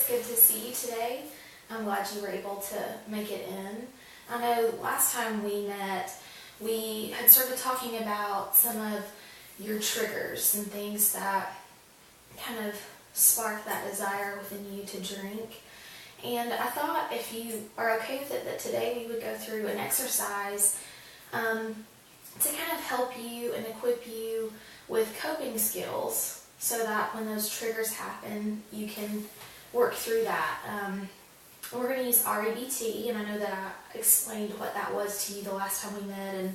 it's good to see you today. I'm glad you were able to make it in. I know last time we met, we had started talking about some of your triggers and things that kind of spark that desire within you to drink. And I thought if you are okay with it, that today we would go through an exercise to kind of help you and equip you with coping skills so that when those triggers happen, you can work through that. We're going to use REBT, and I know that I explained what that was to you the last time we met and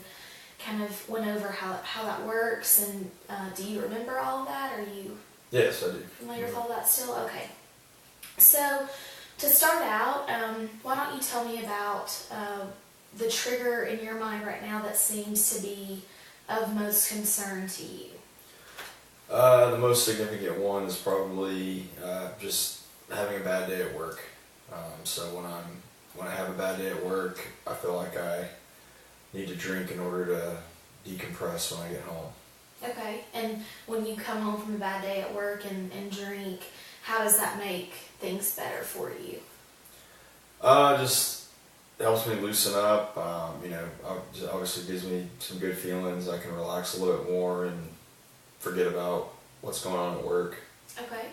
kind of went over how that works. And do you remember all of that? Are you Yes, I do. familiar with all that still? Okay. So to start out, why don't you tell me about the trigger in your mind right now that seems to be of most concern to you? The most significant one is probably just having a bad day at work. So when I have a bad day at work, I feel like I need to drink in order to decompress when I get home. Okay, and when you come home from a bad day at work and drink, how does that make things better for you? Just helps me loosen up. Obviously gives me some good feelings. I can relax a little bit more and forget about what's going on at work. Okay.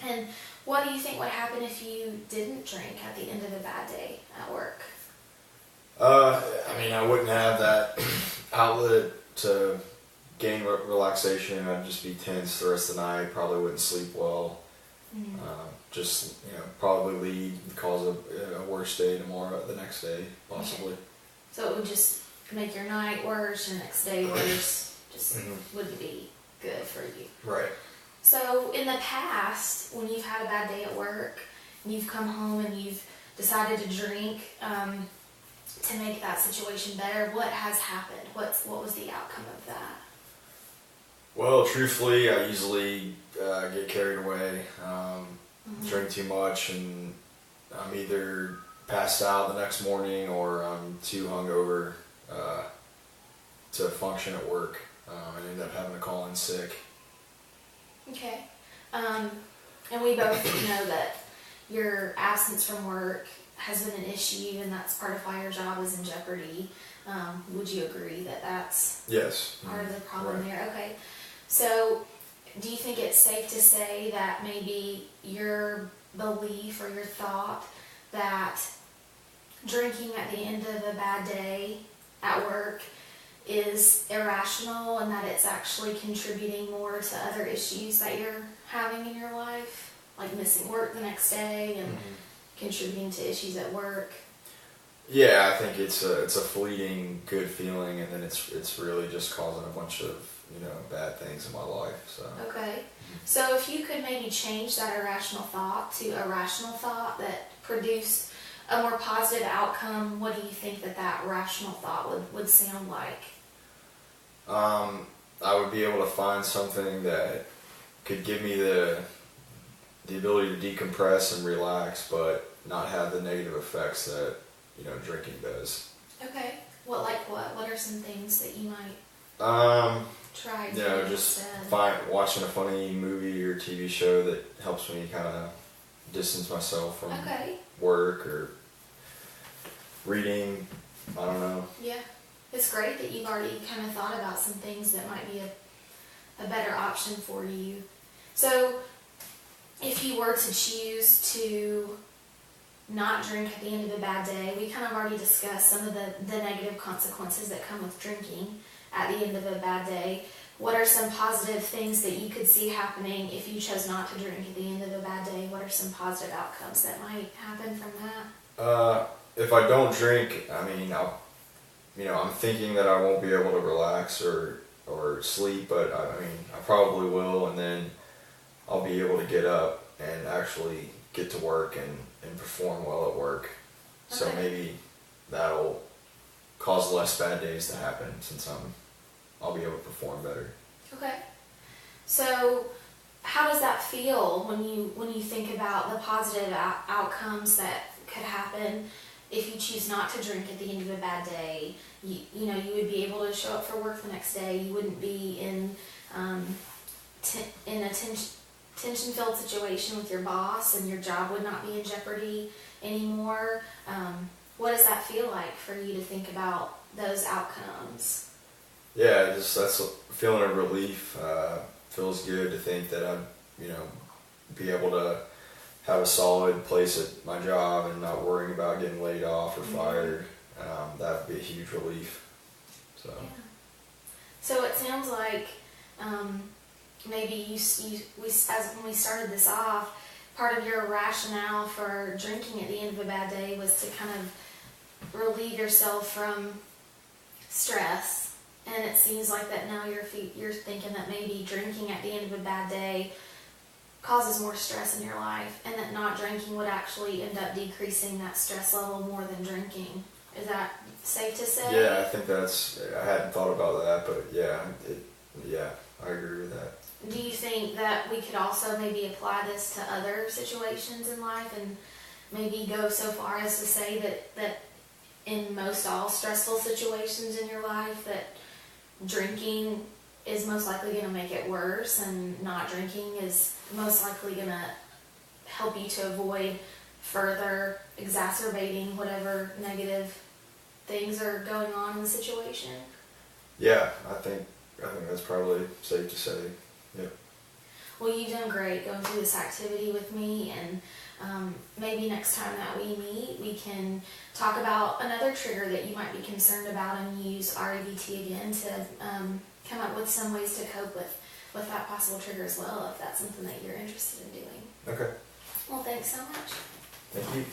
And what do you think would happen if you didn't drink at the end of a bad day at work? I wouldn't have that outlet to gain relaxation. I'd just be tense the rest of the night. Probably wouldn't sleep well. Probably cause a worse day tomorrow, the next day, possibly. Okay. So it would just make your night worse, your next day worse. Just wouldn't be good for you. Right. So in the past, when you've had a bad day at work, and you've come home and you've decided to drink to make that situation better, what has happened? What was the outcome of that? Well, truthfully, I usually get carried away, drink too much, and I'm either passed out the next morning or I'm too hungover to function at work. I end up having to call in sick. Okay. And we both know that your absence from work has been an issue, and that's part of why your job is in jeopardy. Would you agree that that's Yes. part of the problem Right. there? Okay. So do you think it's safe to say that maybe your belief or your thought that drinking at the end of a bad day at work is irrational and that it's actually contributing more to other issues that you're having in your life, like missing work the next day and contributing to issues at work? Yeah, I think it's a fleeting good feeling, and then it's really just causing a bunch of bad things in my life. So. Okay. So if you could maybe change that irrational thought to a rational thought that produced a more positive outcome, what do you think that rational thought would sound like? I would be able to find something that could give me the ability to decompress and relax, but not have the negative effects that drinking does. Okay. What are some things that you might try? Just instead? Watching a funny movie or TV show that helps me kind of distance myself from work, or reading. I don't know. Yeah. It's great that you've already kind of thought about some things that might be a better option for you. So if you were to choose to not drink at the end of a bad day, we kind of already discussed some of the negative consequences that come with drinking at the end of a bad day. What are some positive things that you could see happening if you chose not to drink at the end of a bad day? What are some positive outcomes that might happen from that? If I don't drink, I'm thinking that I won't be able to relax or sleep, but I probably will, and then I'll be able to get up and actually get to work and perform well at work. Okay. So maybe that'll cause less bad days to happen, since I'll be able to perform better. Okay. So how does that feel when you think about the positive outcomes that could happen if you choose not to drink at the end of a bad day? You would be able to show up for work the next day. You wouldn't be in tension-filled situation with your boss and your job would not be in jeopardy anymore. What does that feel like for you to think about those outcomes? Yeah, that's a feeling of relief. Feels good to think that I'd, be able to have a solid place at my job and not worrying about getting laid off or fired. That would be a huge relief. So. Yeah. So it sounds like maybe when we started this off, part of your rationale for drinking at the end of a bad day was to kind of relieve yourself from stress. And it seems like that now you're thinking that maybe drinking at the end of a bad day causes more stress in your life, and that not drinking would actually end up decreasing that stress level more than drinking. Is that safe to say? Yeah, I think I hadn't thought about that, but yeah, I agree with that. Do you think that we could also maybe apply this to other situations in life and maybe go so far as to say that in most all stressful situations in your life that drinking is most likely going to make it worse, and not drinking is most likely going to help you to avoid further exacerbating whatever negative things are going on in the situation? Yeah, I think that's probably safe to say. Yeah. Well, you've done great going through this activity with me, and maybe next time that we meet, we can talk about another trigger that you might be concerned about and use REBT again to come up with some ways to cope with that possible trigger as well, if that's something that you're interested in doing. Okay. Well, thanks so much. Thank you.